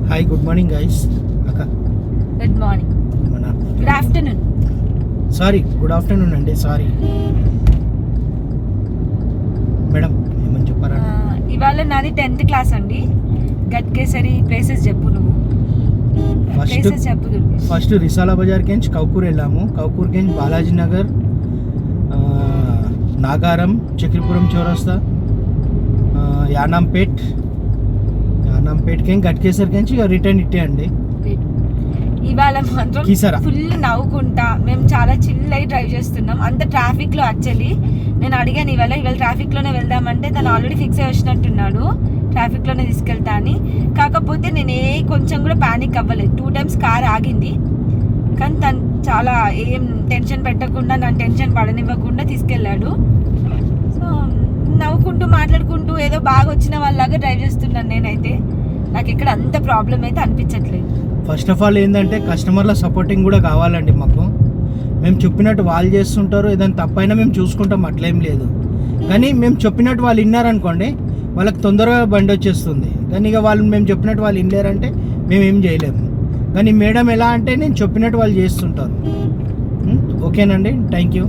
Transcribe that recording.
Hi good morning guys. అక్క good morning, good afternoon. Sorry good afternoon అండి. Sorry madam, ఏమని చెప్పారా? ఇవాళ నాది 10th క్లాస్ అండి. గట్కేసరి ప్లేసెస్ చెప్పు నువ్వు. ప్లేసెస్ చెప్పు. ఫస్ట్ రిసాలా బజార్కి నుంచి కౌకూర్ వెళ్ళాము. కౌకూర్కి నుంచి బాలాజీ నగర్, నాగారం, చక్రపురం చౌరస్తా, యానాంపేట్కి గట్కేసరికి నుంచి రిటర్న్ ఇట్టే అండి. ఇవాళ మాత్రం ఫుల్ నవ్వుకుంటా మేము చాలా చిల్ అయి డ్రైవ్ చేస్తున్నాం. అంత ట్రాఫిక్ లో యాక్చువల్లీ నేను అడిగాను ఇవాళ ట్రాఫిక్ లోనే వెళ్దామంటే తను ఆల్రెడీ ఫిక్స్ అయి వచ్చినట్టున్నాడు ట్రాఫిక్ లోనే తీసుకెళ్తా అని. కాకపోతే నేను కొంచెం కూడా ప్యానిక్ అవ్వలేదు. 2 times కార్ ఆగింది, కానీ తను చాలా ఏం టెన్షన్ పెట్టకుండా నన్ను టెన్షన్ పడనివ్వకుండా తీసుకెళ్ళాడు. సో నవ్వుకుంటూ మాట్లాడుకుంటూ ఏదో బాగా వచ్చిన వాళ్ళలాగా డ్రైవ్ చేస్తున్నాను నేనైతే. నాకు ఇక్కడ అంత ప్రాబ్లం అయితే అనిపించట్లేదు. ఫస్ట్ ఆఫ్ ఆల్ ఏంటంటే కస్టమర్ల సపోర్టింగ్ కూడా కావాలండి మాకు. మేము చెప్పినట్టు వాళ్ళు చేస్తుంటారు, ఏదైనా తప్పైనా మేము చూసుకుంటాం, అట్లేం లేదు. కానీ మేము చెప్పినట్టు వాళ్ళు విన్నారనుకోండి, వాళ్ళకి తొందరగా బండి వచ్చేస్తుంది. కానీ ఇక వాళ్ళు మేము చెప్పినట్టు వాళ్ళు వినలేరంటే మేము ఏం చేయలేము. కానీ మేడం ఎలా అంటే నేను చెప్పినట్టు వాళ్ళు చేస్తుంటారు. ఓకేనండి, థ్యాంక్ యూ.